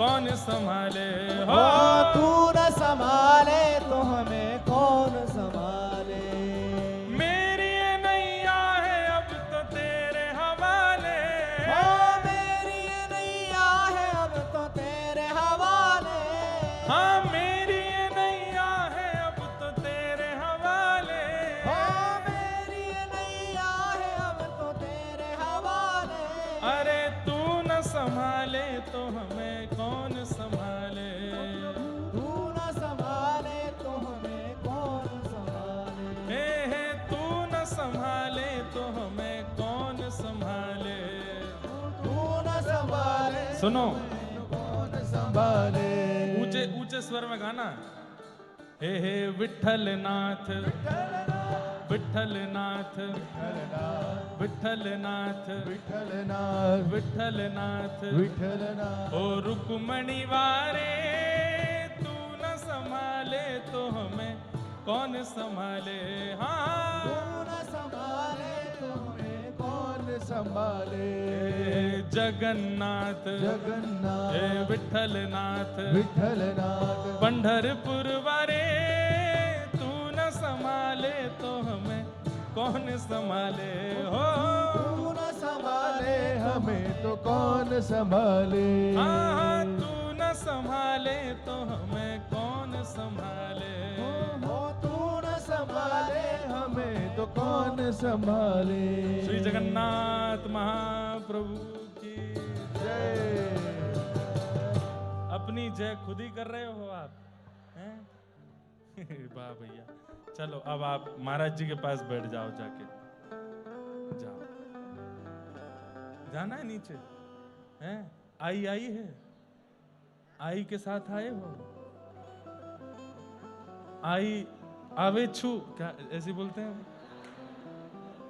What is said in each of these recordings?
कौन संभाले हो। तू न संभाले तो हमें कौन संभाले। मेरी ये नैया है अब तो तेरे हवाले। मेरी ये नैया है अब तो तेरे हवाले। हाँ मेरी ये नैया है अब तो तेरे हवाले। मेरी ये नैया है अब तो तेरे हवाले। अरे तू न संभाले तो हमें कौन संभाले। तू न संभाले तो हमें कौन संभाले। हे तू न संभाले तो हमें कौन संभाले। तू न संभाले सुनो कौन संभाले। ऊंचे ऊंचे स्वर में गाना। हे विठल नाथ विठल नाथ विठल नाथ विठलनाथ विठल नाथ विठलनाथ। ओ रुक्मणी वारे तू न संभाले तो हमें कौन संभाले। तू हाँ न संभाले तो हमें कौन संभाले। जगन्नाथ जगन्नाथ हे विठल नाथ विठलनाथ पंढरपुर वारे तू न संभाले तो हमें कौन संभाले हो। तू न संभाले हमें तो कौन संभाले। हाँ तू न संभाले तो हमें कौन संभाले। तू न संभाले हमें तो कौन संभाले। श्री जगन्नाथ महाप्रभु की जय। अपनी जय खुद ही कर रहे हो आप हैं। वाह भैया चलो अब आप महाराज जी के पास बैठ जाओ जाके जाओ। जाना है नीचे हैं। आई आई है आई के साथ आए हो। आई आवे छू क्या ऐसे बोलते हैं।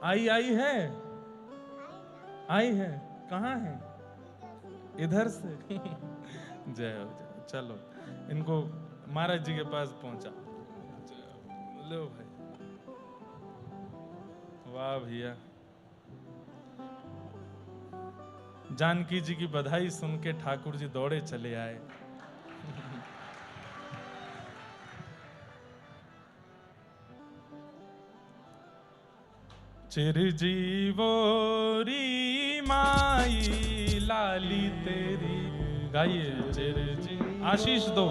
आई आई है आई है कहाँ है इधर से। जय हो जय। चलो इनको महाराज जी के पास पहुंचा। लो भाई वाह भैया। जानकी जी की बधाई सुन के ठाकुर जी दौड़े चले आए। चिरजीवोरी माई लाली तेरी गाइए। चिरजी आशीष दो।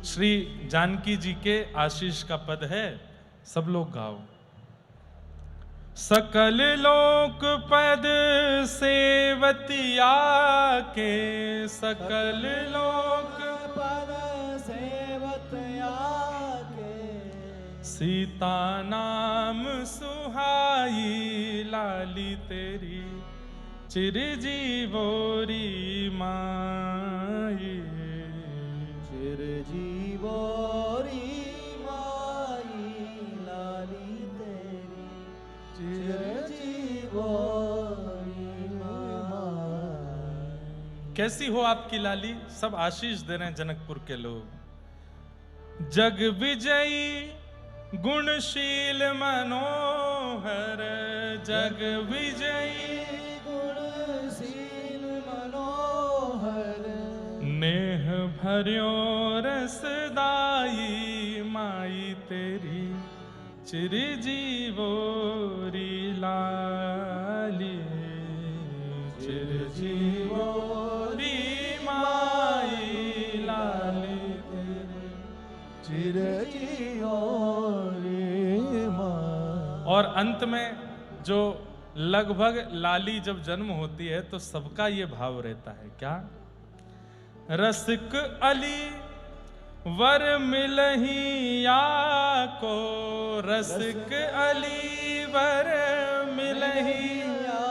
श्री जानकी जी के आशीष का पद है सब लोग गाओ। सकल लोक पद सेवतिया के सकल लोक पद सेवतिया के। सीता नाम सुहाई लाली तेरी चिरजीवोरी माई। चिरजीवोरी माई लाली तेरी चिरजीवोरी माई। कैसी हो आपकी लाली। सब आशीष दे रहे हैं जनकपुर के लोग। जग विजयी गुणशील मनोहर जग विजयी गुणशील मनोहर। नेह भर्यो रसदाई माई तेरी चिरजीवोरी लाली। चिरजीवोरी माई लाली तेरी चिरजीवोरी माई। और अंत में जो लगभग लाली जब जन्म होती है तो सबका ये भाव रहता है क्या। रसिक अली वर मिलही या को रसिक अली वर मिलही या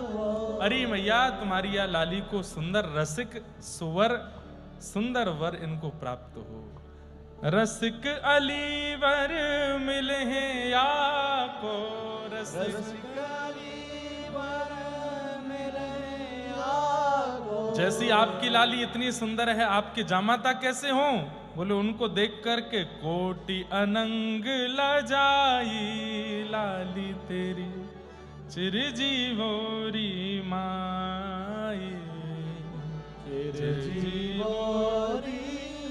को। अरे मैया तुम्हारी या लाली को सुंदर रसिक सुवर सुंदर वर इनको प्राप्त हो। रसिक अली वर मिलहे या को रसिक जैसी आपकी लाली इतनी सुंदर है आपके जामाता कैसे हों। बोले उनको देख करके कोटि अनंग लजाई, लाली तेरी चिरजीवोरी माई, चिरजीवोरी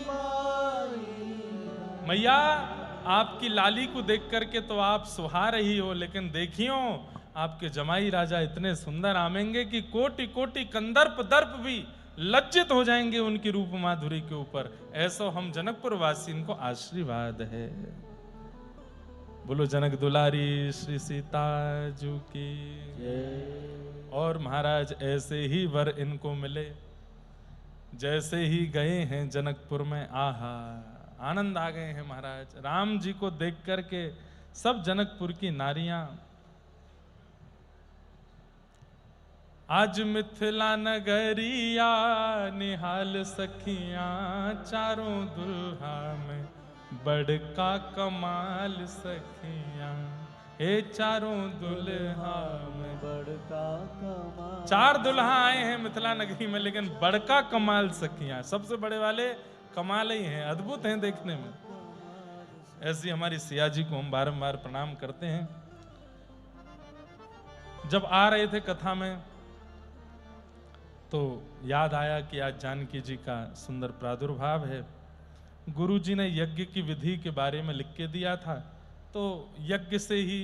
माई। मैया आपकी लाली को देख करके तो आप सुहा रही हो, लेकिन देखियो आपके जमाई राजा इतने सुंदर आमेंगे कि कोटि कोटि कंदर्प दर्प भी लज्जित हो जाएंगे उनकी रूप माधुरी के ऊपर। ऐसा हम जनकपुर वासी इनको आशीर्वाद है। बोलो जनक दुलारी श्री सीता जू की। और महाराज ऐसे ही वर इनको मिले, जैसे ही गए हैं जनकपुर में, आहा आनंद आ गए हैं महाराज। राम जी को देख करके सब जनकपुर की नारियां, आज मिथिला नगरिया निहाल सखियां, चारों दुल्हा में बड़का कमाल सखियां, हे चारों दुल्हा में बड़का कमाल। चार दुल्हा आए हैं मिथिला नगरी में, लेकिन बड़का कमाल सखियां, सबसे बड़े वाले कमाल ही हैं, अद्भुत हैं देखने में। ऐसी हमारी सिया जी को हम बारंबार प्रणाम करते हैं। जब आ रहे थे कथा में तो याद आया कि आज जानकी जी का सुंदर प्रादुर्भाव है। गुरु जी ने यज्ञ की विधि के बारे में लिख के दिया था, तो यज्ञ से ही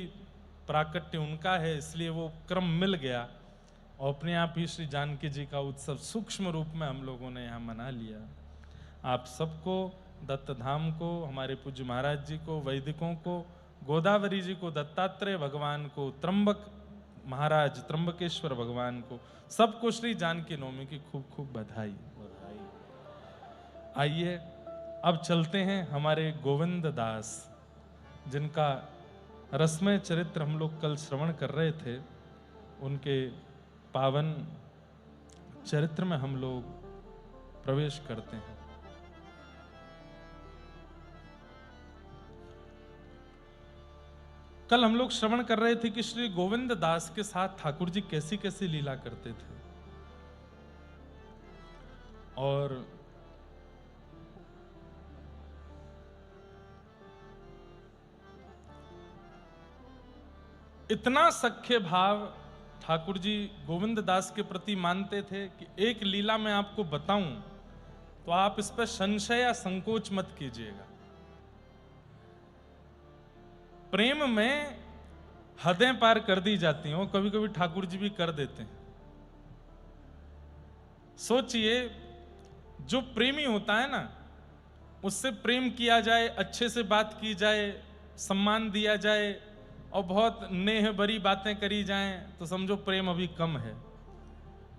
प्राकट्य उनका है, इसलिए वो क्रम मिल गया और अपने आप ही श्री जानकी जी का उत्सव सूक्ष्म रूप में हम लोगों ने यहाँ मना लिया। आप सबको, दत्त धाम को, हमारे पूज्य महाराज जी को, वैदिकों को, गोदावरी जी को, दत्तात्रेय भगवान को, त्र्यंबक महाराज त्र्यंबकेश्वर भगवान को, सबको श्री जानकी नवमी की खूब खूब बधाई। आइए अब चलते हैं हमारे गोविंद दास, जिनका रसमय चरित्र हम लोग कल श्रवण कर रहे थे। उनके पावन चरित्र में हम लोग प्रवेश करते हैं। कल हम लोग श्रवण कर रहे थे कि श्री गोविंद दास के साथ ठाकुर जी कैसी कैसी लीला करते थे, और इतना सख्य भाव ठाकुर जी गोविंद दास के प्रति मानते थे कि एक लीला मैं आपको बताऊं तो आप इस पर संशय या संकोच मत कीजिएगा। प्रेम में हदें पार कर दी जाती हैं, कभी कभी ठाकुर जी भी कर देते हैं। सोचिए, जो प्रेमी होता है ना, उससे प्रेम किया जाए, अच्छे से बात की जाए, सम्मान दिया जाए और बहुत नेह भरी बातें करी जाएं, तो समझो प्रेम अभी कम है।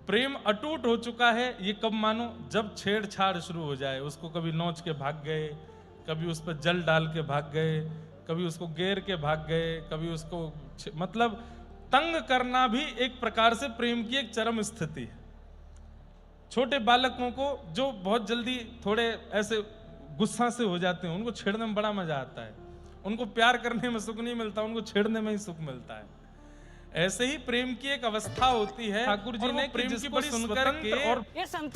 प्रेम अटूट हो चुका है, ये कब मानो, जब छेड़छाड़ शुरू हो जाए। उसको कभी नोच के भाग गए, कभी उस पर जल डाल के भाग गए, कभी उसको घेर के भाग गए, कभी उसको मतलब तंग करना भी एक प्रकार से प्रेम की एक चरम स्थिति है। छोटे बालकों को जो बहुत जल्दी थोड़े ऐसे गुस्सा से हो जाते हैं, उनको छेड़ने में बड़ा मजा आता है। उनको प्यार करने में सुख नहीं मिलता, उनको छेड़ने में ही सुख मिलता है। ऐसे ही प्रेम की एक अवस्था होती है। ठाकुर जी ने प्रेम की बड़ी सुनकर के और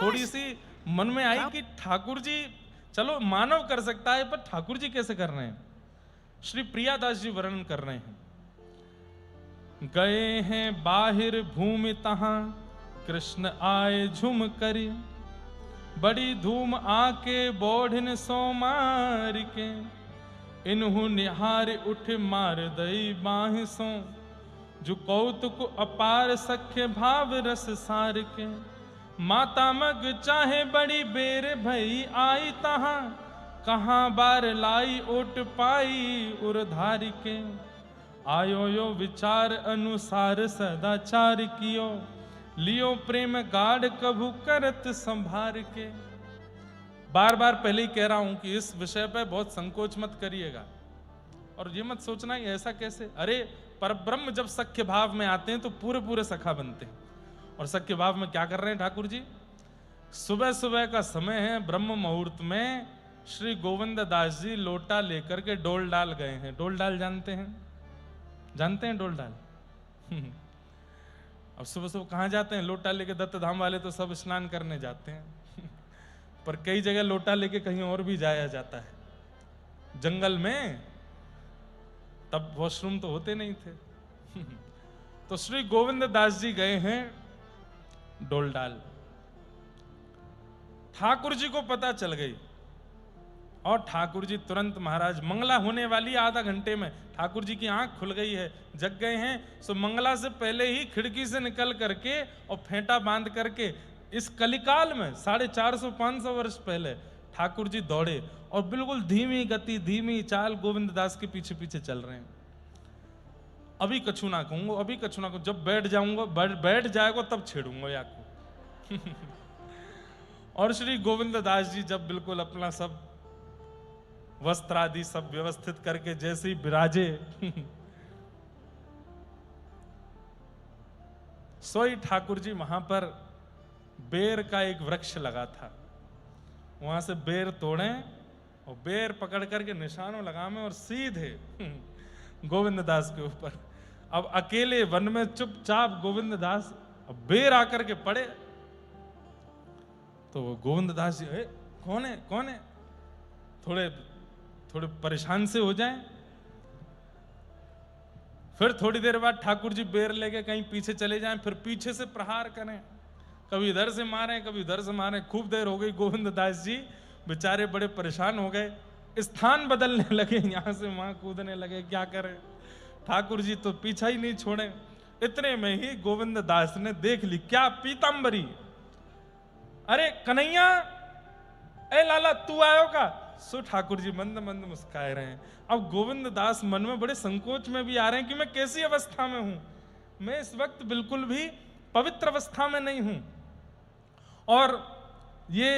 थोड़ी सी मन में आई कि ठाकुर जी चलो मानव कर सकता है, पर ठाकुर जी कैसे कर रहे हैं। श्री प्रियादास जी वर्णन कर रहे हैं, गए हैं बाहिर भूमि तहां, कृष्ण आए झुम करी, बड़ी धूम आके बोढ़न सोमार के, इन्हु निहार उठ मार दई बाहि सो, जो कौतुक अपार सख्य भाव रस सार के, माता मग चाहे बड़ी बेर भई आई तहां, कहां बार लाई ओट पाई उर्धार के, आयो यो विचार अनुसार सदाचार कियो, लियो प्रेम गाढ़ कभू करत संभार के। बार बार पहले ही कह रहा हूं कि इस विषय पर बहुत संकोच मत करिएगा, और ये मत सोचना कि ऐसा कैसे। अरे परब्रह्म जब सख्य भाव में आते हैं तो पूरे पूरे सखा बनते हैं। और सख्य भाव में क्या कर रहे हैं ठाकुर जी, सुबह सुबह का समय है, ब्रह्म मुहूर्त में श्री गोविंद दास जी लोटा लेकर के डोल डाल गए हैं। डोल डाल जानते हैं? जानते हैं डोल डाल? अब सुबह सुबह कहां जाते हैं लोटा लेके? दत्त धाम वाले तो सब स्नान करने जाते हैं। पर कई जगह लोटा लेके कहीं और भी जाया जाता है। जंगल में तब वॉशरूम तो होते नहीं थे। तो श्री गोविंद दास जी गए हैं डोलडाल। ठाकुर जी को पता चल गई और ठाकुर जी तुरंत, महाराज मंगला होने वाली आधा घंटे में, ठाकुर जी की आंख खुल गई है, जग गए हैं। सो मंगला से पहले ही खिड़की से निकल करके और फेंटा बांध करके इस कलिकाल में 450-500 वर्ष पहले ठाकुर जी दौड़े और बिल्कुल धीमी गति, धीमी चाल गोविंद दास के पीछे पीछे चल रहे हैं। अभी कछु ना कहूंगा, अभी कछु ना कहूंगा, जब बैठ जाऊंगा, बैठ जाएगा तब छेड़ूंगा या को। और श्री गोविंद दास जी जब बिल्कुल अपना सब वस्त्र आदि सब व्यवस्थित करके जैसे ही विराजे, सोई ठाकुर जी वहां पर बेर का एक वृक्ष लगा था, वहां से बेर तोड़े और बेर पकड़ करके निशानों लगावे और सीधे गोविंद दास के ऊपर। अब अकेले वन में चुपचाप गोविंद दास, अब बेर आकर के पड़े तो गोविंद दास जी, कौन है कौन है, थोड़े परेशान से हो जाएं। फिर थोड़ी देर बाद ठाकुर जी बेर लेके कहीं पीछे चले जाएं, फिर पीछे से प्रहार करें, कभी इधर से मारें कभी उधर से मारें। खूब देर हो गई, गोविंद दास जी बेचारे बड़े परेशान हो गए, स्थान बदलने लगे, यहां से वहां कूदने लगे, क्या करें। ठाकुर जी तो पीछा ही नहीं छोड़े। इतने में ही गोविंद दास ने देख ली, क्या पीतांबरी, अरे कन्हैया, ए लाला तू आयो का। सो ठाकुर जी मंद मंद मुस्काए रहे हैं। अब गोविंद दास मन में बड़े संकोच में भी आ रहे हैं कि मैं कैसी अवस्था में हूं, मैं इस वक्त बिल्कुल भी पवित्र अवस्था में नहीं हूं और ये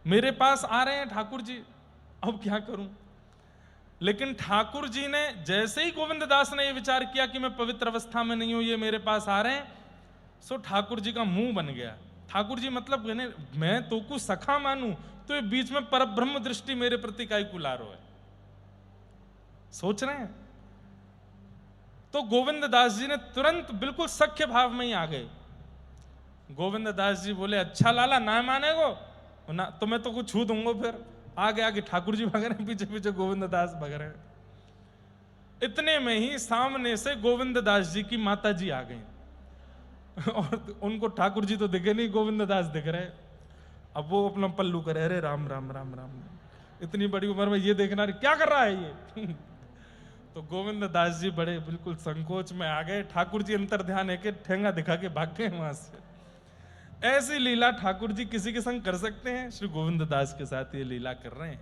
मेरे पास आ रहे हैं ठाकुर जी, अब क्या करूं। लेकिन ठाकुर जी ने जैसे ही गोविंद दास ने ये विचार किया कि मैं पवित्र अवस्था में नहीं हूं, ये मेरे पास आ रहे हैं, सो ठाकुर जी का मुंह बन गया। ठाकुर जी मतलब मैं तो को सखा मानूं, तो ये बीच में परब्रह्म दृष्टि मेरे प्रति काई कुलारो है, सोच रहे हैं। तो गोविंद दास जी ने तुरंत बिल्कुल सख्य भाव में ही आ गए। गोविंद दास जी बोले, अच्छा लाला ना मानेगो ना तो मैं तो कुछ छू दूंगा। फिर आगे आगे ठाकुर जी भाग रहे हैं, पीछे पीछे गोविंद दास भाग रहे हैं। इतने में ही सामने से गोविंद दास जी की माता जी आ गई और उनको ठाकुर जी तो दिखे नहीं, गोविंद दास दिख रहे। अब वो अपना पल्लू करे, अरे राम राम राम राम, इतनी बड़ी उम्र में ये देखना क्या कर रहा है ये। तो गोविंद दास जी बड़े बिल्कुल संकोच में आ गए। ठाकुर जी अंतर ध्यान है कि ठेंगा दिखा के भाग गए वहां से। ऐसी लीला ठाकुर जी किसी के संग कर सकते हैं, श्री गोविंद दास के साथ ये लीला कर रहे हैं।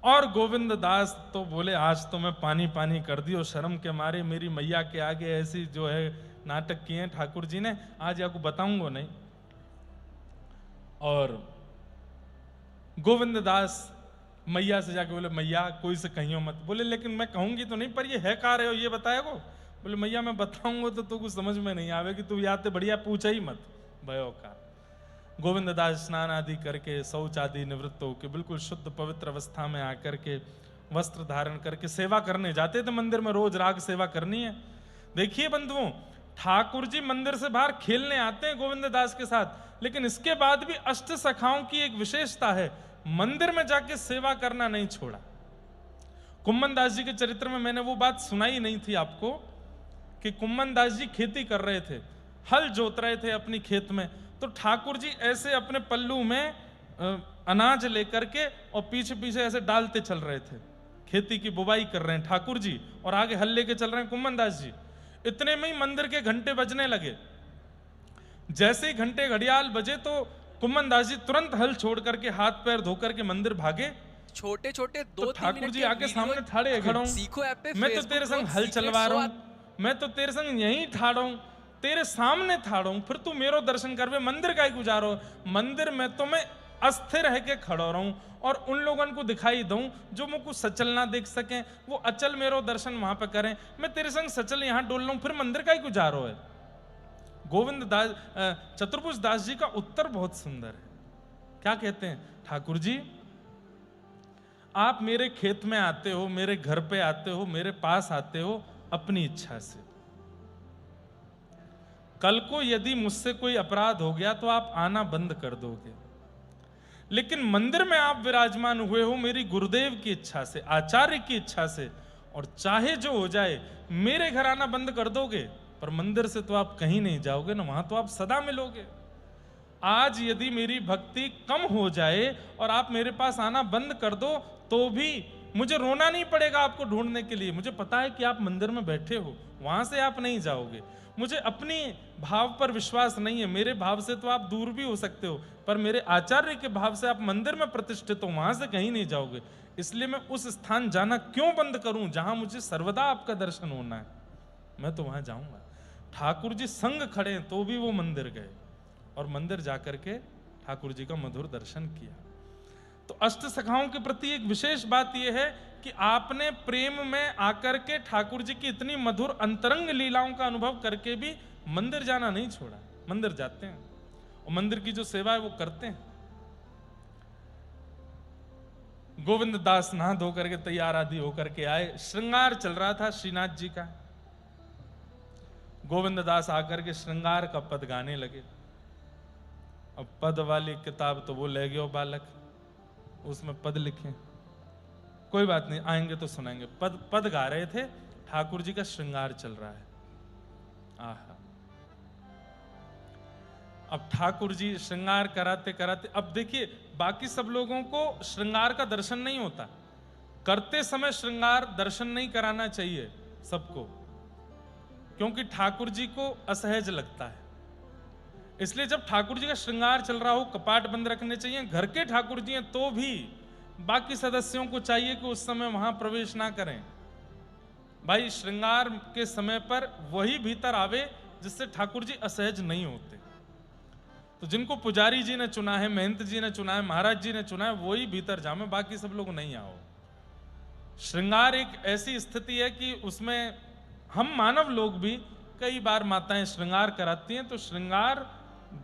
और गोविंद दास तो बोले, आज तो मैं पानी पानी कर दियो, शर्म के मारे मेरी मैया के आगे ऐसी जो है नाटक किए ठाकुर जी ने, आज आपको बताऊंगा नहीं। और गोविंद दास मैया से जाके बोले, मैया कोई से कहियो मत। बोले लेकिन मैं कहूंगी तो नहीं, पर ये है कहा रहे हो ये बताएगो। बोले मैया मैं बताऊंगा तो कुछ समझ में नहीं आवेगी, तू याद बढ़िया पूछा ही मत भयो का। गोविंद दास स्नान आदि करके शौच आदि निवृत्त होकर बिल्कुल शुद्ध पवित्र अवस्था में आकर के वस्त्र धारण करके सेवा करने जाते थे मंदिर में। रोज राग सेवा करनी है। देखिए बंधुओं, ठाकुर जी मंदिर से बाहर खेलने आते हैं गोविंद दास के साथ, लेकिन इसके बाद भी अष्ट सखाओं की एक विशेषता है, मंदिर में जाके सेवा करना नहीं छोड़ा। कुम्मन दास जी के चरित्र में मैंने वो बात सुनाई नहीं थी आपको कि कुम्मन दास जी खेती कर रहे थे, हल जोत रहे थे अपनी खेत में, तो ठाकुर जी ऐसे अपने पल्लू में अनाज लेकर के और पीछे पीछे ऐसे डालते चल रहे थे। खेती की बुवाई कर रहे हैं ठाकुर जी और आगे हल लेके चल रहे हैं कुम्मन दास जी। इतने में ही मंदिर के घंटे बजने लगे। जैसे ही घंटे घड़ियाल बजे तो कुम्मन दास जी तुरंत हल छोड़ करके हाथ पैर धोकर के मंदिर भागे। छोटे छोटे तो ठाकुर जी आके सामने ठाड़े खड़ा हूं, मैं तो तेरे संग हल चलवा रहा हूं, मैं तो तेरे संग यहीं ठाड़ा हूं, तेरे सामने ठाड़ा हूं, फिर तू मेरो दर्शन करवे, मंदिर का ही गुजारो। मंदिर में तो मैं अस्थिर रह के खड़ा रहूं और उन लोगों को दिखाई दूं जो मुझको सचल ना देख सकें, वो अचल मेरो दर्शन वहां पे करें। मैं तेरे संग सचल यहां डोल रहा हूं, फिर मंदिर का ही गुजारो है। गोविंद दास चतुर्भुज दास जी का उत्तर बहुत सुंदर है। क्या कहते हैं? ठाकुर जी आप मेरे खेत में आते हो, मेरे घर पे आते हो, मेरे पास आते हो अपनी इच्छा से। कल को यदि मुझसे कोई अपराध हो गया तो आप आना बंद कर दोगे। लेकिन मंदिर में आप विराजमान हुए हो मेरी गुरुदेव की इच्छा से, आचार्य की इच्छा से, और चाहे जो हो जाए मेरे घर आना बंद कर दोगे, पर मंदिर से तो आप कहीं नहीं जाओगे ना, वहां तो आप सदा मिलोगे। आज यदि मेरी भक्ति कम हो जाए और आप मेरे पास आना बंद कर दो, तो भी मुझे रोना नहीं पड़ेगा आपको ढूंढने के लिए। मुझे पता है कि आप मंदिर में बैठे हो, वहां से आप नहीं जाओगे। मुझे अपनी भाव पर विश्वास नहीं है, मेरे भाव से तो आप दूर भी हो सकते हो, पर मेरे आचार्य के भाव से आप मंदिर में प्रतिष्ठित हो, वहां से कहीं नहीं जाओगे। इसलिए मैं उस स्थान जाना क्यों बंद करूं जहां मुझे सर्वदा आपका दर्शन होना है, मैं तो वहां जाऊंगा। ठाकुर जी संग खड़े तो भी वो मंदिर गए और मंदिर जाकर के ठाकुर जी का मधुर दर्शन किया। तो अष्ट सखाओं के प्रति एक विशेष बात यह है कि आपने प्रेम में आकर के ठाकुर जी की इतनी मधुर अंतरंग लीलाओं का अनुभव करके भी मंदिर जाना नहीं छोड़ा, मंदिर जाते हैं और मंदिर की जो सेवा है वो करते हैं। गोविंद दास नहा धो करके तैयार आदि होकर के आए, श्रृंगार चल रहा था श्रीनाथ जी का। गोविंद दास आकर के श्रृंगार का पद गाने लगे। अब पद वाली किताब तो वो ले गयो बालक, उसमें पद लिखे, कोई बात नहीं आएंगे तो सुनाएंगे। पद गा रहे थे, ठाकुर जी का श्रृंगार चल रहा है। आहा, अब ठाकुर जी श्रृंगार कराते कराते, अब देखिए बाकी सब लोगों को श्रृंगार का दर्शन नहीं होता, करते समय श्रृंगार दर्शन नहीं कराना चाहिए सबको, क्योंकि ठाकुर जी को असहज लगता है। इसलिए जब ठाकुर जी का श्रृंगार चल रहा हो कपाट बंद रखने चाहिए। घर के ठाकुर जी हैं तो भी बाकी सदस्यों को चाहिए कि उस समय वहां प्रवेश ना करें। भाई श्रृंगार के समय पर वही भीतर आवे जिससे ठाकुर जी असहज नहीं होते। तो जिनको पुजारी जी ने चुना है, महंत जी ने चुना है, महाराज जी ने चुना है, वही भीतर जामे, बाकी सब लोग नहीं आओ। श्रृंगार एक ऐसी स्थिति है कि उसमें हम मानव लोग भी कई बार माताएं श्रृंगार कराती हैं, तो श्रृंगार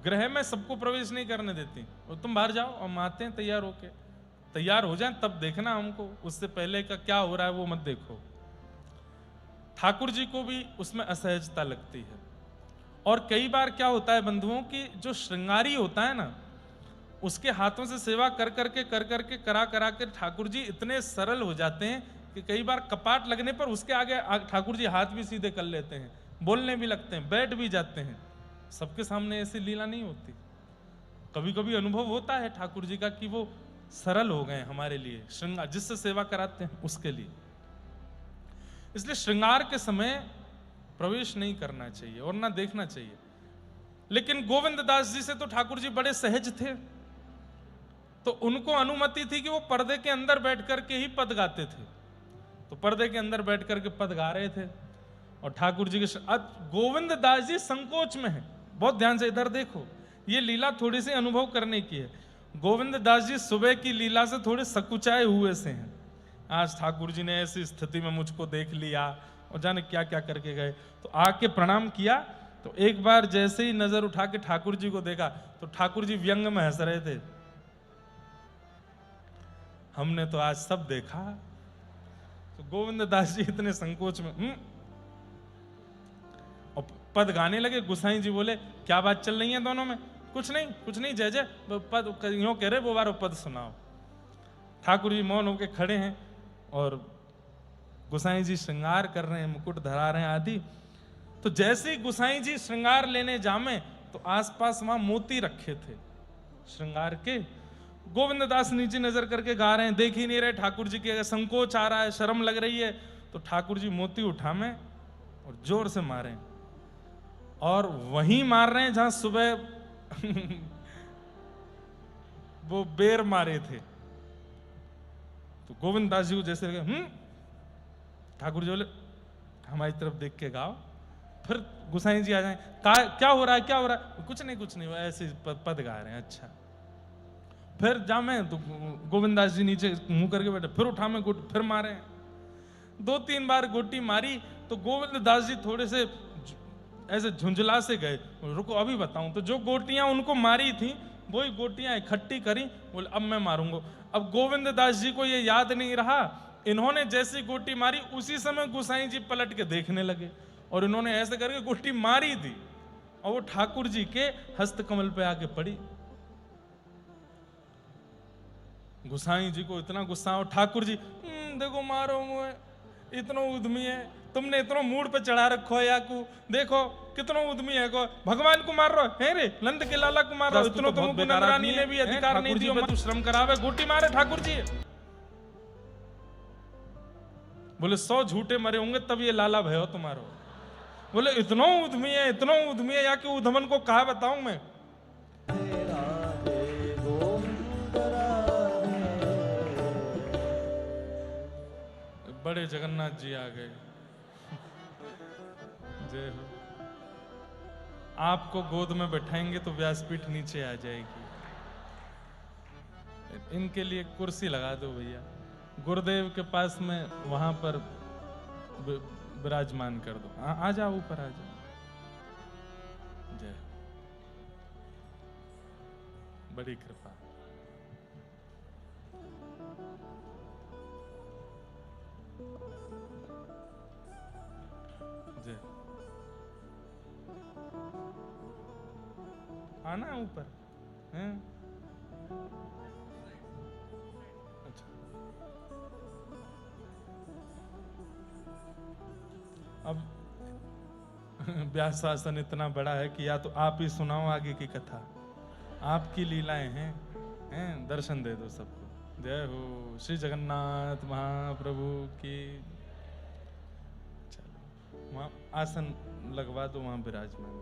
गृह में सबको प्रवेश नहीं करने देती। और तुम बाहर जाओ और माते तैयार होके, तैयार हो जाएं तब देखना हमको, उससे पहले का क्या हो रहा है वो मत देखो। ठाकुर जी को भी उसमें असहजता लगती है। और कई बार क्या होता है बंधुओं की, जो श्रृंगारी होता है ना, उसके हाथों से सेवा कर करके करा करा के ठाकुर जी इतने सरल हो जाते हैं कि कई बार कपाट लगने पर उसके आगे ठाकुर जी हाथ भी सीधे कर लेते हैं, बोलने भी लगते हैं, बैठ भी जाते हैं। सबके सामने ऐसी लीला नहीं होती। कभी कभी अनुभव होता है ठाकुर जी का कि वो सरल हो गए हमारे लिए, श्रृंगार जिससे सेवा कराते हैं उसके लिए। इसलिए श्रृंगार के समय प्रवेश नहीं करना चाहिए और ना देखना चाहिए। लेकिन गोविंद दास जी से तो ठाकुर जी बड़े सहज थे, तो उनको अनुमति थी कि वो पर्दे के अंदर बैठ करके ही पद गाते थे। तो पर्दे के अंदर बैठ करके पद गा रहे थे और ठाकुर जी के गोविंद दास जी संकोच में है। बहुत ध्यान से इधर देखो, ये लीला थोड़ी सी अनुभव करने की है। गोविंद दास जी सुबह की लीला से थोड़े सकुचाए हुए से हैं। आज ठाकुर जी ने ऐसी स्थिति में मुझको देख लिया और जाने क्या क्या करके गए। तो आके प्रणाम किया, तो एक बार जैसे ही नजर उठा के ठाकुर जी को देखा तो ठाकुर जी व्यंग में हंस रहे थे। हमने तो आज सब देखा। तो गोविंद दास जी इतने संकोच में और पद गाने लगे। गुसाई जी बोले क्या बात चल रही है दोनों में? कुछ नहीं जय जय, पद यूं कह रहे वो बारो पद सुनाओ। ठाकुर जी मौन होके खड़े हैं और गुसाई जी श्रृंगार कर रहे हैं, मुकुट धरा रहे हैं आदि। तो जैसे ही गुसाई जी श्रृंगार लेने जामे तो आसपास वहां मोती रखे थे श्रृंगार के। गोविंद दास नीचे नजर करके गा रहे हैं, देख ही नहीं रहे ठाकुर जी के, संकोच आ रहा है, शर्म लग रही है। तो ठाकुर जी मोती उठामे और जोर से मारे, और वहीं मार रहे हैं जहां सुबह वो बेर मारे थे। तो गोविंद दास जी को जैसे लगे ठाकुर जी बोले हमारी तरफ देख के गाओ। फिर गुसाई जी आ जाए, क्या हो रहा है? कुछ नहीं, वो ऐसे पद गा रहे हैं। अच्छा, फिर जामे तो गोविंद दास जी नीचे मुंह करके बैठे, फिर उठा में गुट, फिर मारे। 2-3 बार गोटी मारी तो गोविंद दास जी थोड़े से ऐसे झुंझला से गए। रुको अभी बताऊं। तो जो गोटियां उनको मारी थी वही गोटियां इकट्ठी करी, बोले अब मैं मारूंगा। अब गोविंद दास जी को ये याद नहीं रहा, इन्होंने जैसी गोटी मारी उसी समय गुसाई जी पलट के देखने लगे और इन्होंने ऐसे करके गोटी मारी थी और वो ठाकुर जी के हस्त कमल पे आके पड़ी। गोसाई जी को इतना गुस्सा हो, ठाकुर जी देखो मारो मुझे, इतना उद्यमी है, तुमने इतना मूड पे चढ़ा रखो है या को, देखो कितना उद्यमी है को, भगवान को मार रहो है रे, नंद के लाला को मार रहो, इतना तुमको नंदरानी ने भी अधिकार नहीं दिया, तू श्रम करावे, गोटी मारे ठाकुर जी। बोले 100 झूठे मरे होंगे तब ये लाला भयो तुम्हारो। बोले इतना उद्यमी है, इतना उद्यमी है, या कि उद्धमन को कहा बताऊं मैं। बड़े जगन्नाथ जी आ गए, जय हो। आपको गोद में बैठाएंगे तो व्यासपीठ नीचे आ जाएगी। इनके लिए कुर्सी लगा दो भैया, गुरुदेव के पास में वहां पर विराजमान कर दो। आ जाओ, ऊपर आ जाओ। जय, बड़ी कृपा। जय, आना ऊपर हैं? अब व्यास शासन इतना बड़ा है कि या तो आप ही सुनाओ आगे की कथा, आपकी लीलाएं हैं, दर्शन दे दो सबको। जय हो श्री जगन्नाथ महाप्रभु की। चलो वहां आसन लगवा दो, वहां विराजमान।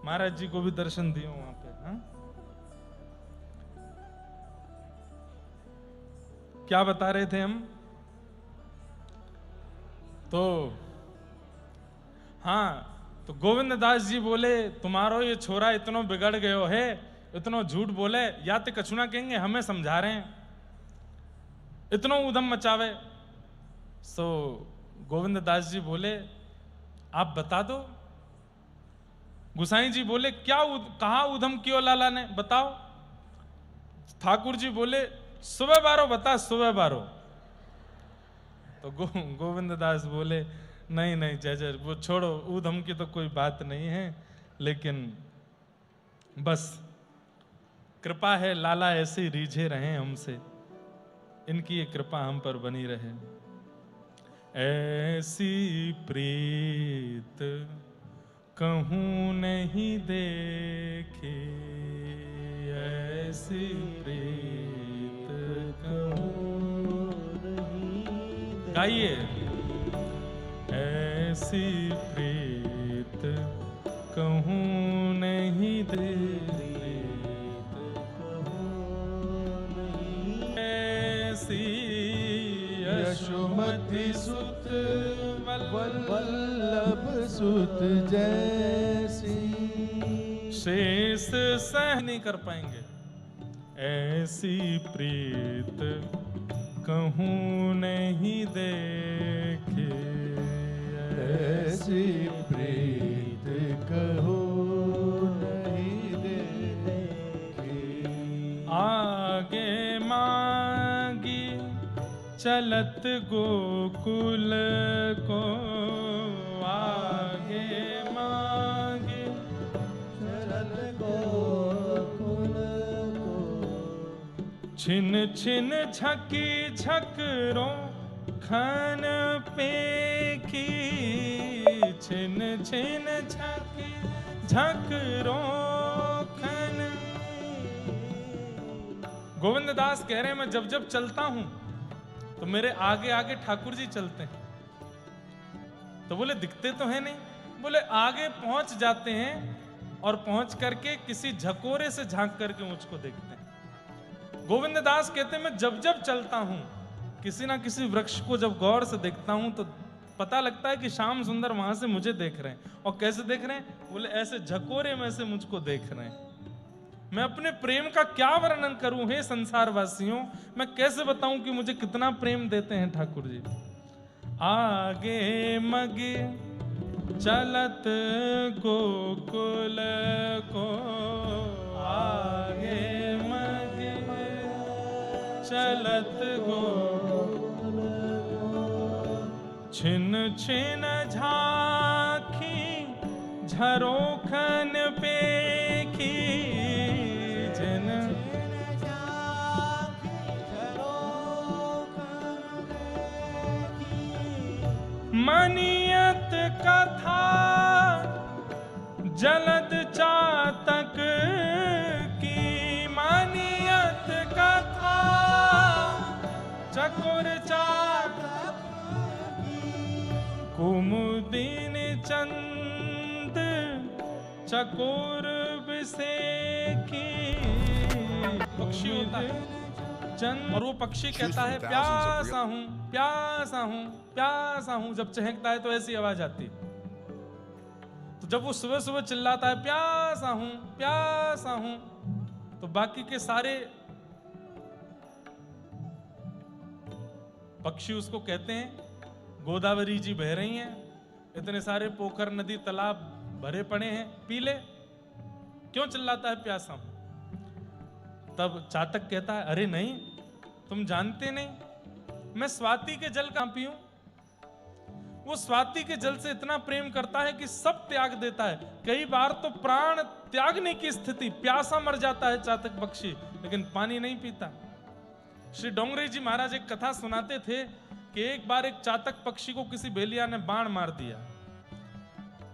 महाराज जी को भी दर्शन दियो वहां पे। हाँ, क्या बता रहे थे हम? तो हाँ, तो गोविंद दास जी बोले तुम्हारो ये छोरा इतना बिगड़ गयो है, इतना झूठ बोले, या तो कछुना कहेंगे हमें समझा रहे हैं, इतना उधम मचावे। सो गोविंद दास जी बोले आप बता दो। गुसाई जी बोले क्या कहा उधम क्यों लाला ने, बताओ। ठाकुर जी बोले सुबह बारो बता, सुबह बारो। तो गोविंद दास बोले नहीं नहीं जय जय, वो छोड़ो, ऊधम की तो कोई बात नहीं है, लेकिन बस कृपा है, लाला ऐसे रीझे रहे हमसे, इनकी ये कृपा हम पर बनी रहे। ऐसी प्रीत कहूं नहीं देखी, ऐसी प्रीत कहूं नहीं। गाइए। ऐसी प्रीत कहूं नहीं देखी, ऐसी यशोमति सुत वल्लभ सुत जैसी। शेष सह नहीं कर पाएंगे। ऐसी प्रीत कहूं नहीं देखे, ऐसी प्रीत कहूं नहीं देखे। आगे मांगी चलत गोकुल को, आगे मांगे चलत गोकुल को। छिन छिन झकी झकरो खन पे की, छिन छिन झकी झकरो खन। गोविंद दास कह रहे हैं मैं जब जब चलता हूं तो मेरे आगे आगे ठाकुर जी चलते हैं। तो बोले दिखते तो है नहीं, बोले आगे पहुंच जाते हैं और पहुंच करके किसी झकोरे से झांक करके मुझको देखते हैं। गोविंद दास कहते हैं मैं जब जब चलता हूं किसी ना किसी वृक्ष को जब गौर से देखता हूं तो पता लगता है कि श्याम सुंदर वहां से मुझे देख रहे हैं। और कैसे देख रहे हैं? बोले ऐसे झकोरे में से मुझको देख रहे हैं। मैं अपने प्रेम का क्या वर्णन करूं हे संसार वासियों, मैं कैसे बताऊं कि मुझे कितना प्रेम देते हैं ठाकुर जी। आगे मगे चलत गोकुल को, आगे मगे चलत गोकुल को। छिन छिन झांकी झरोखन पे की, छिन मनियत कथा जलद चातक की, मनियत कथा चकोर चातक कुमुदिन चंद चकोर बिसेकी। पक्षी होता है चंद, और वो पक्षी कहता है प्यासा हूं प्यासा हूं प्यासा हूं। जब चहकता है तो ऐसी आवाज आती है। तो जब वो सुबह सुबह चिल्लाता है प्यासा हूं, तो बाकी के सारे पक्षी उसको कहते हैं गोदावरी जी बह रही हैं, इतने सारे पोखर नदी तालाब भरे पड़े हैं, पी ले, क्यों चिल्लाता है प्यासा हूं? तब चातक कहता है अरे नहीं, तुम जानते नहीं, मैं स्वाति के जल कहां पीऊं? वो स्वाति के जल से इतना प्रेम करता है कि सब त्याग देता है। कई बार तो प्राण त्यागने की स्थिति, प्यासा मर जाता है चातक पक्षी, लेकिन पानी नहीं पीता। श्री डोंगरे जी महाराज एक कथा सुनाते थे कि एक बार एक चातक पक्षी को किसी बेलिया ने बाण मार दिया।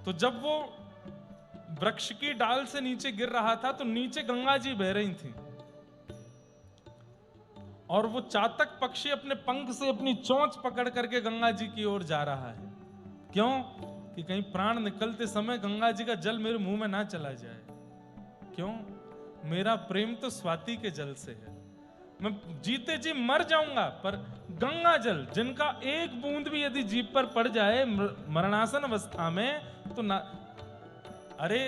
तो जब वो वृक्ष की डाल से नीचे गिर रहा था तो नीचे गंगा जी बह रही थी, और वो चातक पक्षी अपने पंख से अपनी चोंच पकड़ करके गंगा जी की ओर जा रहा है। क्यों? कि कहीं प्राण निकलते समय गंगा जी का जल मेरे मुंह में ना चला जाए। क्यों? मेरा प्रेम तो स्वाति के जल से है। मैं जीते जी मर जाऊंगा, पर गंगा जल जिनका एक बूंद भी यदि जीभ पर पड़ जाए मरणासन अवस्था में तो ना, अरे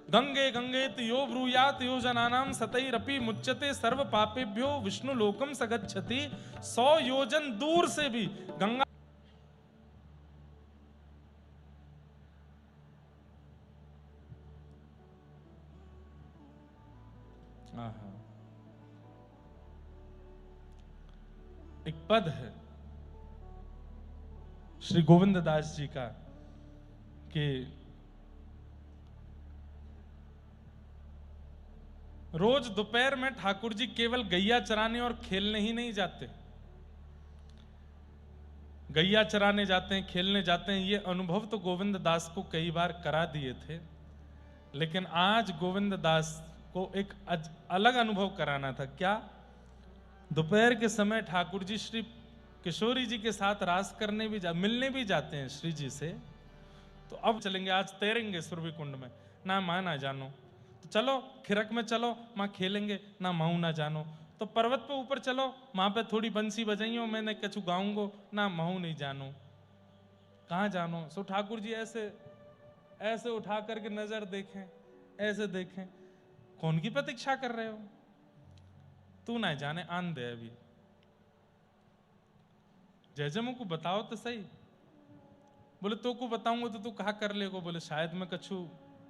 गंगे गंगेत यो ब्रूयात यो जनानाम सतैरपि मुच्यते सर्व पापेभ्यो विष्णु लोकम सगच्छति। 100 योजन दूर से भी गंगा एक पद है श्री गोविंद दास जी का कि रोज दोपहर में ठाकुर जी केवल गैया चराने और खेलने ही नहीं जाते, गैया चराने जाते हैं, खेलने जाते हैं। ये अनुभव तो गोविंद दास को कई बार करा दिए थे, लेकिन आज गोविंद दास को एक अलग अनुभव कराना था। क्या? दोपहर के समय ठाकुर जी श्री किशोरी जी के साथ रास करने भी मिलने भी जाते हैं श्री जी से। तो अब चलेंगे, आज तैरेंगे सुरभि कुंड में, ना माँ ना जानो, तो चलो खिरक में चलो, माँ खेलेंगे, ना माऊ ना जानो। तो पर्वत पे ऊपर चलो, वहां पे थोड़ी बंसी बजाइयो, मैंने कछु गाऊंगो, ना माऊ नहीं जानो। कहाँ जानो? सो ठाकुर जी ऐसे ऐसे उठा करके नजर देखें, ऐसे देखें, कौन की प्रतीक्षा कर रहे हो? तू ना जाने, आन दे अभी, जयजमो को बताओ तो सही। बोले तो को बताऊंगा तो तू कहा कर लेगो? बोले शायद मैं कछु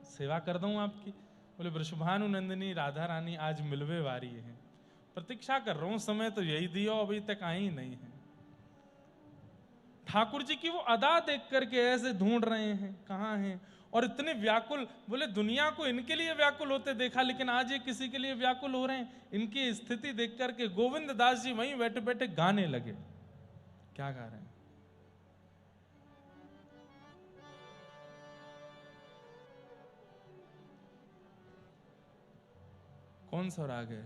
सेवा कर दूं आपकी। बोले वृषभानु नंदिनी राधा रानी आज मिलवे वारी है, प्रतीक्षा कर रहा हूं, समय तो यही दियो, अभी तक आई नहीं है। ठाकुर जी की वो अदा देख करके ऐसे ढूंढ रहे हैं कहां हैं, और इतने व्याकुल। बोले दुनिया को इनके लिए व्याकुल होते देखा, लेकिन आज ये किसी के लिए व्याकुल हो रहे हैं। इनकी स्थिति देख करके गोविंद दास जी वहीं बैठे बैठे गाने लगे। क्या गा रहे हैं? कौन सा राग है?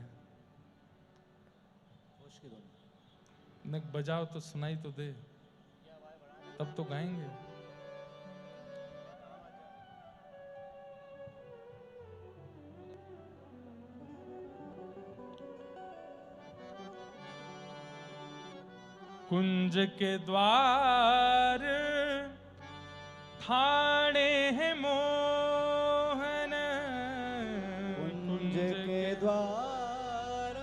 नक बजाओ तो सुनाई तो दे, तब तो गाएंगे। कुंज के द्वार ठाणे हैं मोहन, कुंज के द्वार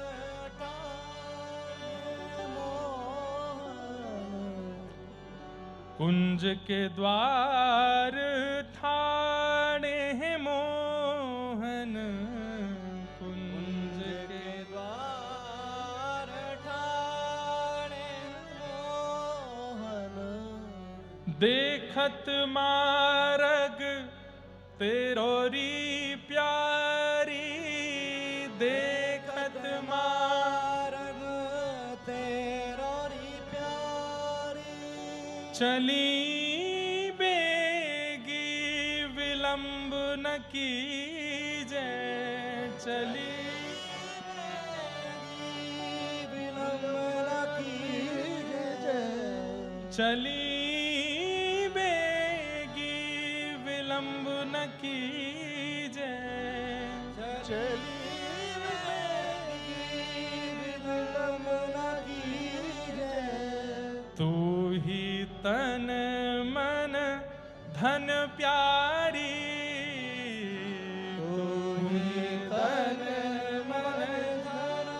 ठाणे मोहन, कुंज के द्वार ठाणे हैं मोहन, कुंज के द्वार ठाणे मोहन, देखत मारग तेरोरी प्यारी, देखत मारग तेरोरी प्यारी, चली बेगी विलंब न कीजे, चली विलंब न कीजे, चली बेगी विलंब न कीजे, चली विलंब न कीजे। तू ही तन मन धन प्यारी, तू ही तन मन धन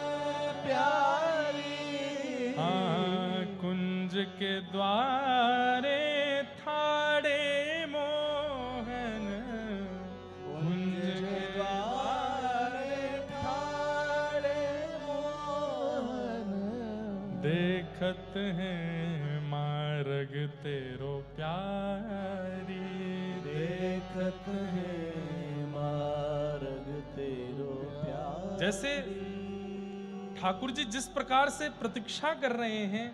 प्यारी। हाँ कुंज के द्वारे ठाड़े मोहन, कुंज के द्वारे ठाड़े मोहन। देखत हैं मार्ग तेरो प्यारी, देखत है मार्ग तेरो प्यार। जैसे ठाकुर जी जिस प्रकार से प्रतीक्षा कर रहे हैं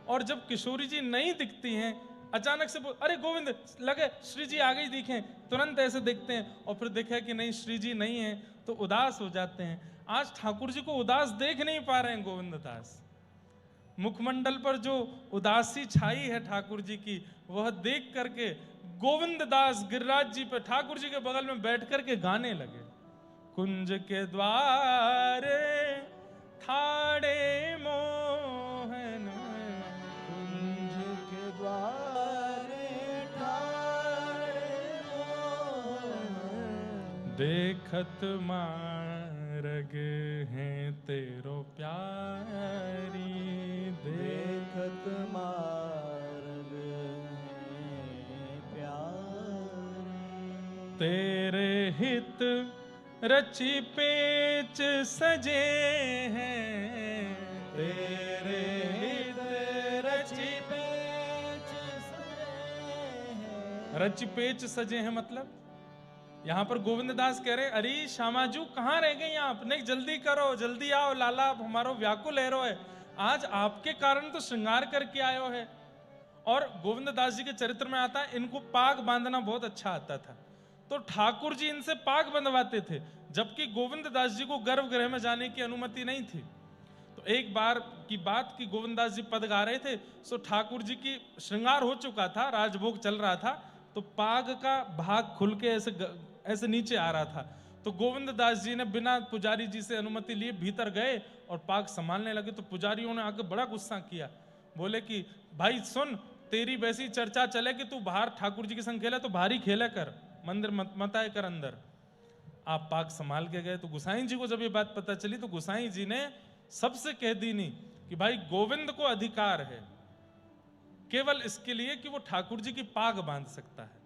और जब किशोरी जी नहीं दिखती हैं, अचानक से अरे गोविंद लगे श्री जी आ गई दिखे, तुरंत ऐसे देखते हैं और फिर देखा कि नहीं श्री जी नहीं है तो उदास हो जाते हैं। आज ठाकुर जी को उदास देख नहीं पा रहे हैं गोविंद दास। मुखमंडल पर जो उदासी छाई है ठाकुर जी की, वह देख करके गोविंद दास गिरिराज जी पे ठाकुर जी के बगल में बैठ करके गाने लगे। कुंज के द्वारे ठाड़े मोहन, कुंज के द्वारे ठाड़े मोहन। देखत मार्ग हैं तेरो प्यारी, देखत मार्ग है प्यारी। तेरे हित रचि पेच सजे हैं, तेरे हित रचि पेच सजे हैं। रचि पेच सजे हैं मतलब यहाँ पर गोविंद दास कह रहे हैं अरे श्यामाजू कहाँ रह गए आप, नहीं जल्दी करो, जल्दी आओ लाला, आप हमारो व्याकुल हैरो है, आज आपके कारण तो श्रृंगार करके आयो है। और गोविंद दास जी के चरित्र में आता है इनको पाग बांधना बहुत अच्छा आता था, तो ठाकुर जी इनसे पाग बंधवाते थे, जबकि गोविंद दास जी को गर्भगृह में जाने की अनुमति नहीं थी। तो एक बार की बात कि गोविंद दास जी पद गा रहे थे, सो ठाकुर जी की श्रृंगार हो चुका था, राजभोग चल रहा था, तो पाग का भाग खुल के ऐसे नीचे आ रहा था। तो गोविंद दास जी ने बिना पुजारी जी से अनुमति लिए भीतर गए और पाग संभालने लगे। तो पुजारियों ने आके बड़ा गुस्सा किया, बोले कि भाई सुन, तेरी वैसी चर्चा चले कि तू बाहर ठाकुर जी के संग खेले तो बाहर ही खेले कर, मंदिर मत आए कर अंदर। आप पाग संभाल के गए। तो गुसाई जी को जब ये बात पता चली तो गुसाई जी ने सबसे कह दी नहीं कि भाई गोविंद को अधिकार है केवल इसके लिए कि वो ठाकुर जी की पाग बांध सकता है,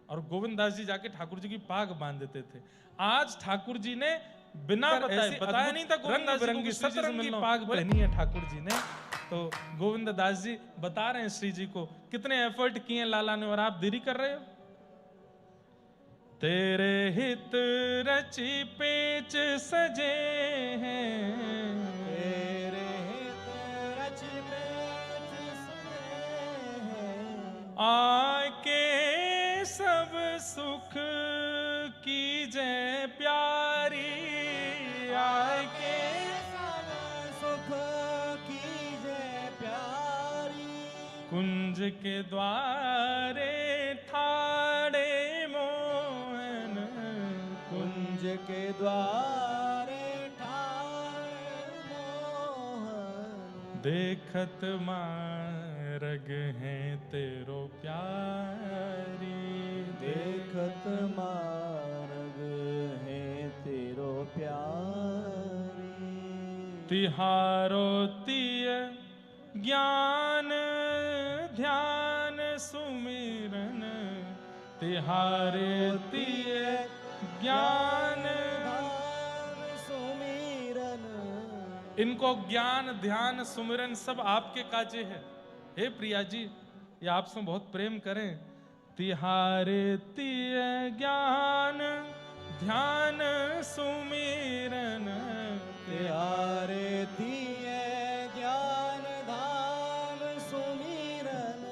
और गोविंद दास जी जाके ठाकुर जी की पाग बांध देते थे। आज ठाकुर जी ने बिना बताया नहीं था गोविंद दास जी को सतरंगी पाग पहनी है ठाकुर जी ने। तो गोविंद दास जी बता रहे हैं श्री जी को कितने एफर्ट किए लाला ने और आप देरी कर रहे हो। तेरे हित रचि पेच सजे हैं, तेरे हित रचि पेच सजे हैं। आके सब सुख की जय प्यारी, आके सब सुख कीजे प्यारी। कुंज के द्वारे ठाड़े मोहन, कुंज के द्वारे ठाड़े मोहन। देखत मार्ग हैं तेरो प्यारी, देखत मार्ग है तेरो प्यारी। तिहारो तिय ज्ञान ध्यान सुमिरन, तिहारे तिय ज्ञान सुमिरन। इनको ज्ञान ध्यान सुमिरन सब आपके काजे है। हे प्रिया जी, ये आपसे बहुत प्रेम करें। तिहारे तिय ज्ञान ध्यान सुमिरन, तिहारे तिय ज्ञान धाम सुमिरन।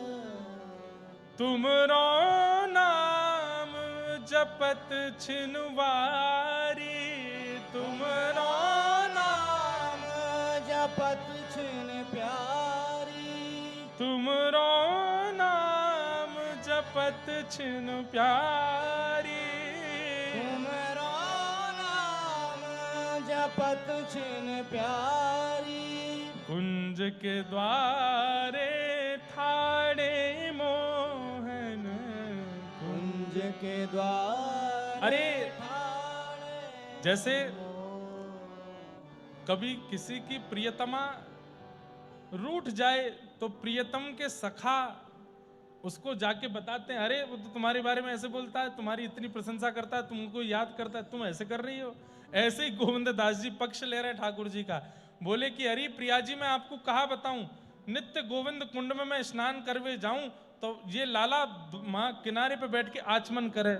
तुमरो नाम जपत छिनवारी, तुमरो नाम जपत छिन प्यारी, तुमरो नाम जपत छिन प्यारी, तुमरो नाम जपत छिन प्यारी, कुंज के द्वारे ठाड़े मोहन, कुंज के द्वार अरे जैसे कभी किसी की प्रियतमा रूठ जाए तो प्रियतम के सखा उसको जाके बताते हैं, अरे वो तो तुम्हारे बारे में ऐसे बोलता है, तुम्हारी इतनी प्रशंसा करता है, तुमको याद करता है, तुम ऐसे कर रही हो। ऐसे ही गोविंद दास जी पक्ष ले रहे ठाकुर जी का, बोले कि अरे प्रिया जी मैं आपको कहा बताऊं, नित्य गोविंद कुंड में मैं स्नान करवे जाऊं तो ये लाला मां किनारे पे बैठ के आचमन करे,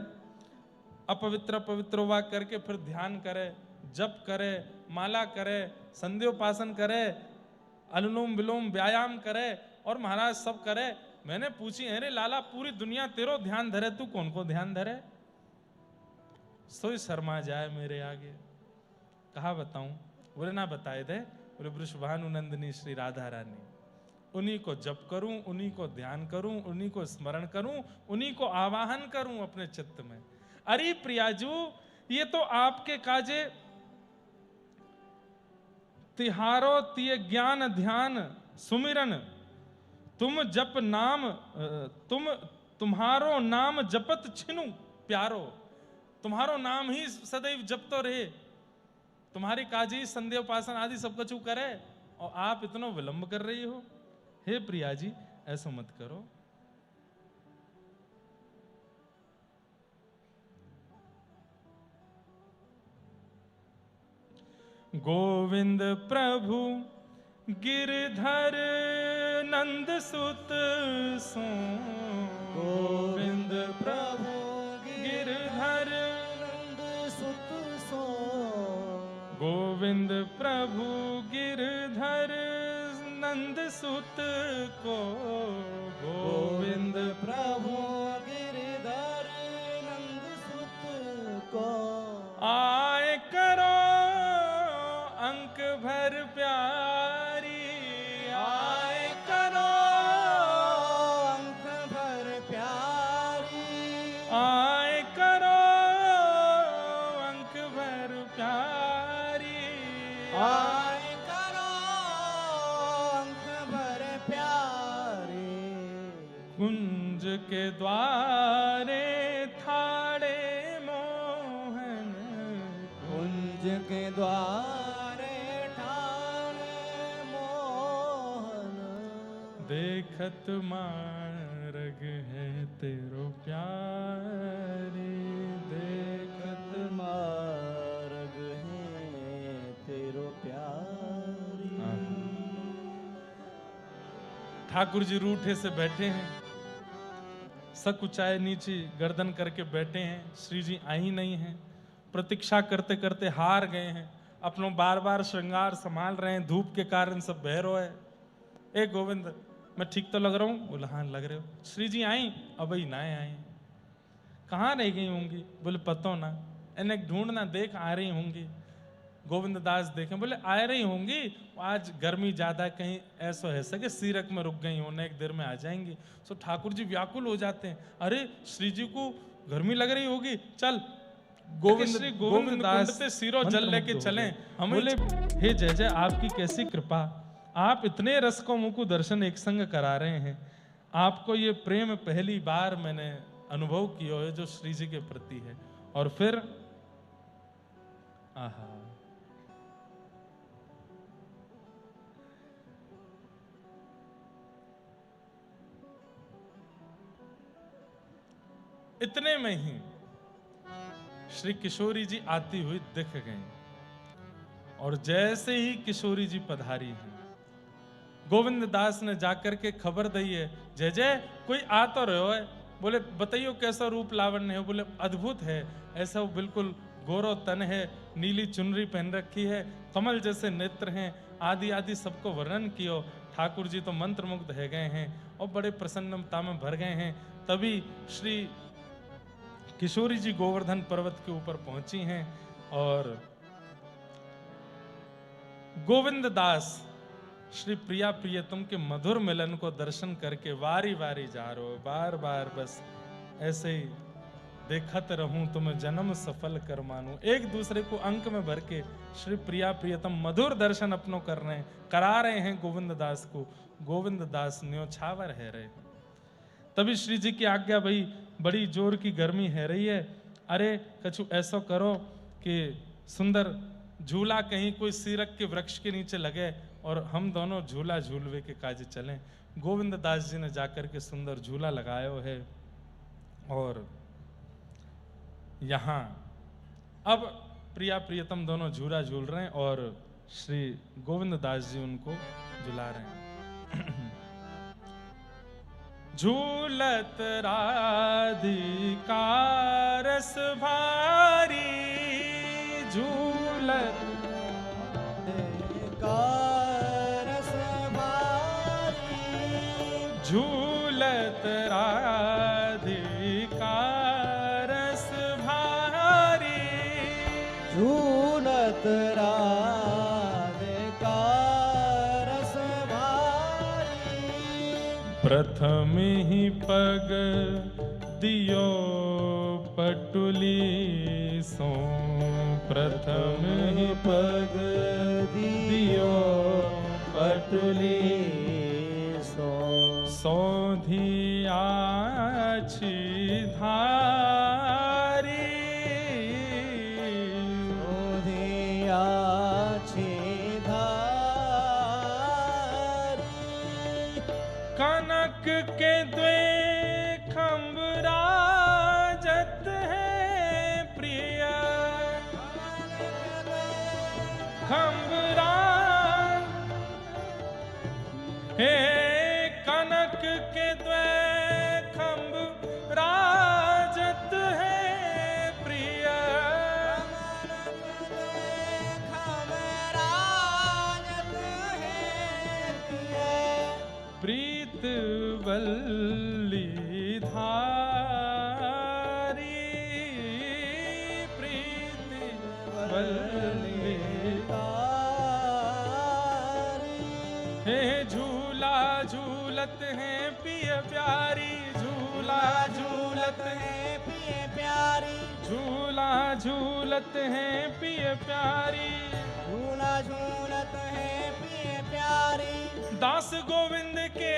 अपवित्र पवित्र हुआ करके फिर ध्यान करे, जप करे, माला करे, संध्योपासन करे, अनुलोम विलोम व्यायाम करे और महाराज सब करे। मैंने पूछी, अरे लाला पूरी दुनिया तेरो ध्यान धरे, तू कौन को ध्यान धरे? सोई शर्मा जाए मेरे आगे। कहा बताऊं? बोले ना बताए दे। बोले वृषभानु नंदिनी श्री राधा रानी, उन्हीं को जप करूं, उन्हीं को ध्यान करूं, उन्हीं को स्मरण करूं, उन्हीं को आवाहन करूं अपने चित्त में। अरे प्रियाजू ये तो आपके काजे तिहारो तिय ज्ञान ध्यान सुमिरन, तुम जप नाम तुम्हारो नाम जपत छिनु प्यारो, तुम्हारो नाम ही सदैव जपतो रहे, तुम्हारी काजी संध्या उपासन आदि सब कुछ करे और आप इतना विलंब कर रही हो। हे प्रिया जी ऐसा मत करो। गोविंद प्रभु गिरधर नंद सुत सो, गोविंद प्रभु गिरधर नंद सुत सो, गोविंद प्रभु गिरधर नंद सुत को, गोविंद प्रभु गिरधर नंद सुत को, आए करो अंक भर प्यारी, आए करो अंक भर प्यारी, आए करो अंक भर प्यारी, आए करो अंक भर प्यारी, कुंज के द्वारे ठाड़े मोहन, कुंज के द्वारे ठाणे मोहन, देखत मार्ग है तेरो प्यारी, देखत मार्ग है तेरो प्यारी। ठाकुर जी रूठे से बैठे हैं, सकुचाए नीचे गर्दन करके बैठे हैं, श्री जी आई नहीं हैं, प्रतीक्षा करते करते हार गए हैं, अपनों बार बार श्रृंगार संभाल रहे हैं, धूप के कारण सब बहरो है। ए गोविंद मैं ठीक तो लग रहा हूँ? बोला हाँ लग रहे हो। श्री जी आई? अब ही ना आई, कहाँ रह गई होंगी? बोले पतो ना, इन्हें ढूंढना, देख आ रही होंगी। गोविंद दास देखे, बोले आ रही होंगी, आज गर्मी ज्यादा, कहीं ऐसा है सके सीरक में रुक गई होने, एक देर में आ जाएंगी। सो ठाकुर जी व्याकुल हो जाते हैं, अरे श्री जी को गर्मी लग रही होगी, चल गोविंद दास से सिरो जल लेके चलें। हम बोले हे जय जय आपकी कैसी कृपा, आप इतने रस को मुझको दर्शन एक संग करा रहे हैं, आपको ये प्रेम पहली बार मैंने अनुभव किया है जो श्री जी के प्रति है। और फिर आहा, इतने में ही श्री किशोरी जी आती हुई दिख गई, और जैसे ही किशोरी जी पधारी हैं, गोविंद दास ने जाकर के खबर दी है, जय जय कोई आ तो रहो है। बोले बताइयो कैसा रूप लावण्य है? बोले अद्भुत है, ऐसा वो बिल्कुल गोरो तन है, नीली चुनरी पहन रखी है, कमल जैसे नेत्र हैं, आदि आदि सबको वर्णन कियो। ठाकुर जी तो मंत्रमुग्ध है गए हैं और बड़े प्रसन्नता में भर गए हैं। तभी श्री किशोरी जी गोवर्धन पर्वत के ऊपर पहुंची हैं और गोविंद दास श्री प्रिया प्रियतम के मधुर मिलन को दर्शन करके वारी वारी जा रो, बार बार बस ऐसे ही देखत रहूं तुम जन्म सफल कर मानूं। एक दूसरे को अंक में भर के श्री प्रिया प्रियतम मधुर दर्शन अपनों कर रहे हैं, करा रहे हैं गोविंद दास को। गोविंद दास न्योछावर है रहे। तभी श्री जी की आज्ञा, भाई बड़ी जोर की गर्मी है रही है, अरे कछु ऐसा करो कि सुंदर झूला कहीं कोई सीरक के वृक्ष के नीचे लगे और हम दोनों झूला झूलवे के काज चलें। गोविंद दास जी ने जाकर के सुंदर झूला लगाया है और यहाँ अब प्रिया प्रियतम दोनों झूला झूल रहे हैं और श्री गोविंद दास जी उनको झुला रहे हैं। झूलत राधिका रस भारी, झूलत रस भारी, झूलत राधिका रस भारी, झूलत राधिका रस भारी। प्रथम ही पग दियो पटुली सो, प्रथम ही पग दियो पटुली सो, सौधी आछि धारी, सोधिया छी धारी। कनक के द्वे खम्भ राजत है प्रिय, खम्भ राज हे कनक के द्वे खम्भ राजत है प्रिय, प्रीत वल्ली धारी, प्रीत वल्ली हे झूला झूलत है पिय प्यारी, झूला झूलत है पिए प्यारी, झूला झूलत है पिय प्यारी। झूला झूलत है पिए प्यारी। दास गोविंद के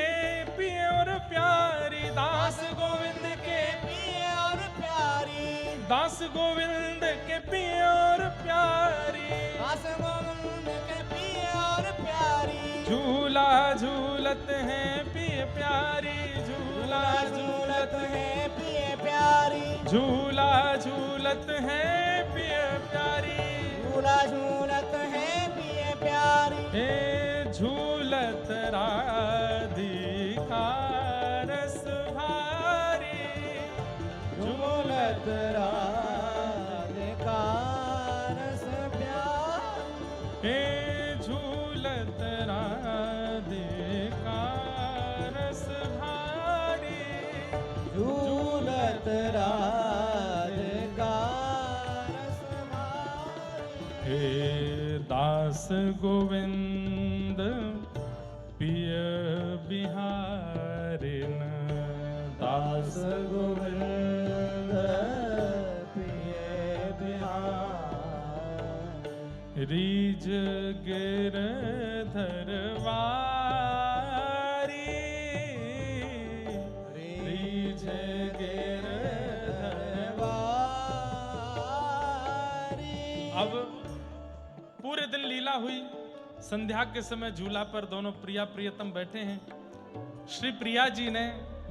पिय और प्यारी, दास गोविंद के पिए और प्यारी, दास गोविंद के पिय और प्यारी। दास गोविंद के पिए और प्यारी। झूला झूलत है पिय प्यारी, झूला झूलत है पिए प्यारी, झूला झूलत है पिय प्यारी। झूला झूलत है पिए प्यारी। हे झूलत राधिका रस भारी, झूलत राधिका रस प्यारी। हे झूलत राधिका रस भारी, झूलत राधिका रस भारी। हे दास गोविंद पिय बिहारिन, दास गोविंद पिए बिहार। रीज गिरधरवारी, रीज गिरधरवारी। अब पूरे दिन लीला हुई। संध्या के समय झूला पर दोनों प्रिया प्रियतम बैठे हैं। श्री प्रिया जी ने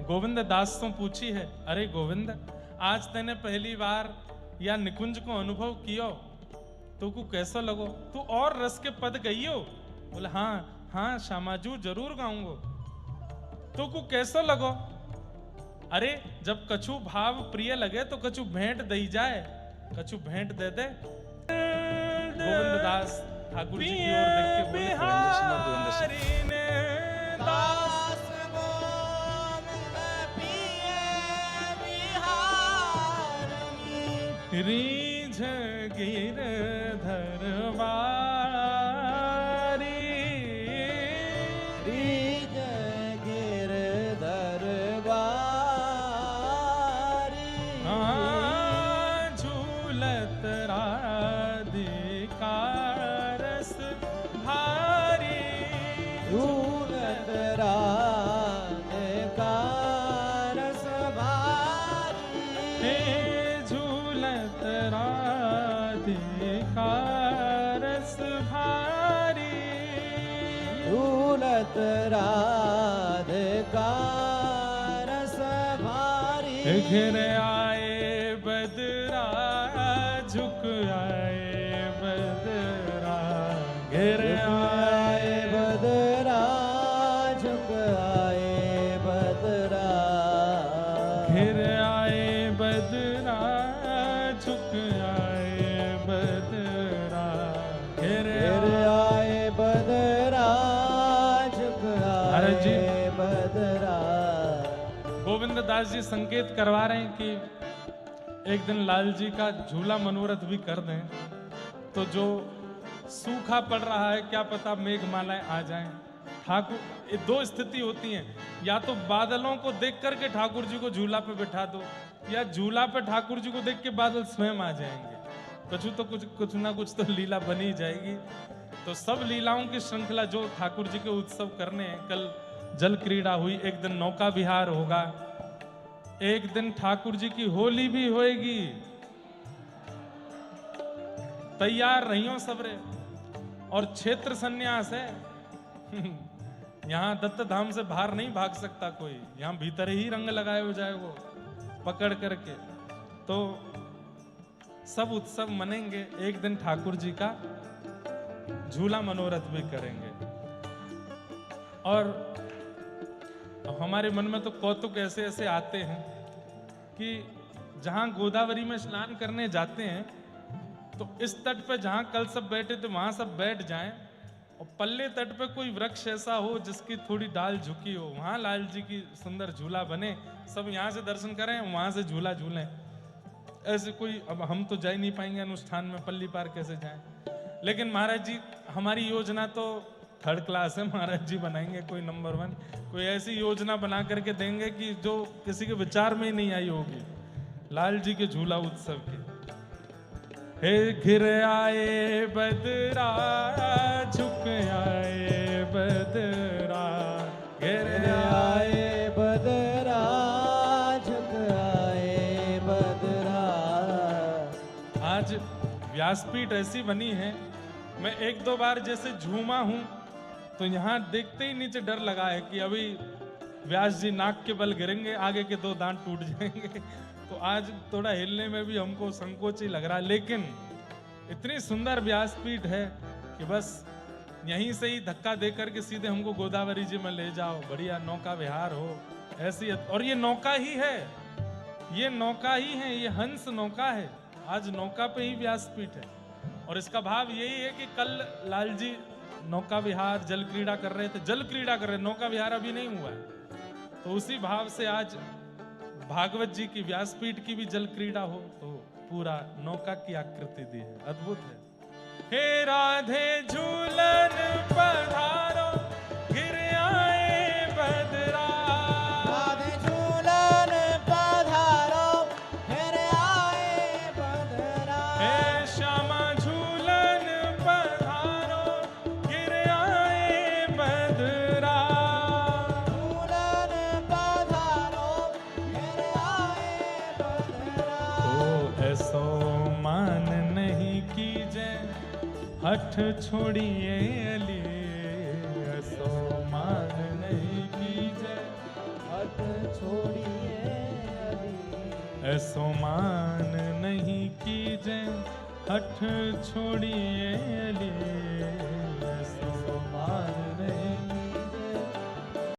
गोविंद दास से पूछी है, अरे गोविंद, आज तेने पहली बार या निकुंज को अनुभव कियो, तो को कैसा लगो? तू और रस के पद गईयो? बोले हाँ हाँ श्यामाजू जरूर गाऊंगो। तो को कैसा लगो? अरे जब कछु भाव प्रिय लगे तो कछु भेंट दई जाए, कछु भेंट दे दे। गोविंद दास ठाकुर जी की ओर देख के बोले, बिहारी ने दास गोविंद पिए बिहारी रीझ गिरधर बारी रीझ गिरधर बारी झूलत राधिका रस भारी झूलत राधिका रस भारी हे झूलत राधिका रस भारी झूलत राधिका रस भारी घिर आए बदरा झुक आए बदरा घिर आए बदरा झुक आए बदरा घिर आए बदरा झुक आए बदरा घिर आए बदरा झुक अरे जी। आए बदरा गोविंद दास जी संकेत करवा रहे हैं कि एक दिन लाल जी का झूला मनोरथ भी कर दें तो जो सूखा पड़ रहा है क्या पता मेघमालाएं आ जाएं। ठाकुर ये दो स्थिति होती हैं, या तो बादलों को देख करके ठाकुर जी को झूला पे बैठा दो, या झूला पे ठाकुर जी को देख के बादल स्वयं आ जाएंगे। कुछ ना कुछ तो लीला बनी जाएगी। तो सब लीलाओं की श्रृंखला जो ठाकुर जी के उत्सव करने हैं, कल जल क्रीड़ा हुई, एक दिन नौका विहार होगा, एक दिन ठाकुर जी की होली भी होएगी। तैयार रहियो सबरे। और क्षेत्र संन्यास है यहाँ दत्त धाम से बाहर नहीं भाग सकता कोई, यहाँ भीतर ही रंग लगाए हो जाए वो पकड़ करके। तो सब उत्सव मनेंगे, एक दिन ठाकुर जी का झूला मनोरथ भी करेंगे। और हमारे मन में तो कौतुक ऐसे ऐसे आते हैं कि जहां गोदावरी में स्नान करने जाते हैं तो इस तट पे जहां कल सब बैठे थे वहां सब बैठ जाएं, और पल्ले तट पे कोई वृक्ष ऐसा हो जिसकी थोड़ी डाल झुकी हो, वहां लाल जी की सुंदर झूला बने, सब यहाँ से दर्शन करें, वहां से झूला झूलें। ऐसे कोई, अब हम तो जा ही नहीं पाएंगे अनुष्ठान में, पल्ली पार कैसे जाएं। लेकिन महाराज जी हमारी योजना तो थर्ड क्लास है, महाराज जी बनाएंगे कोई नंबर 1, कोई ऐसी योजना बना करके देंगे कि जो किसी के विचार में ही नहीं आई होगी, लाल जी के झूला उत्सव के। हे घिर आए बदरा झुक आए बदरा घिर आए बदरा झुक आए बदरा। आज व्यासपीठ ऐसी बनी है, मैं 1-2 बार जैसे झूमा हूं तो यहाँ देखते ही नीचे डर लगा है कि अभी व्यास जी नाक के बल गिरेंगे, आगे के 2 दांत टूट जाएंगे। तो आज थोड़ा हिलने में भी हमको संकोच ही लग रहा है, लेकिन इतनी सुंदर व्यासपीठ है कि बस यहीं से ही धक्का दे करके सीधे हमको गोदावरी जी में ले जाओ, बढ़िया नौका विहार हो ऐसी। और ये नौका ही है, ये नौका ही है, ये हंस नौका है। आज नौका पे ही व्यासपीठ है। और इसका भाव यही है कि कल लाल जी नौका विहार जल क्रीड़ा कर रहे थे, जल क्रीड़ा कर रहे, नौका विहार अभी नहीं हुआ है। तो उसी भाव से आज भागवत जी की व्यासपीठ की भी जल क्रीड़ा हो, तो पूरा नौका की आकृति दी है, अद्भुत है। हे राधे झूलन पधारो गिर आए बदरा, राधे झूलन पधारो फिर आए बदरा। हे श्यामा झूलन पधारो गिर आए बदरा, झूलन पधारो फिर आए बदरा। तो ऐसो मान नहीं कीजे हठ छोड़िए अली, ऐसो मान नहीं कीजे हट छोड़िए अली। ऐसो मान नहीं कीजे हठ छोड़िए अली, ऐसो मान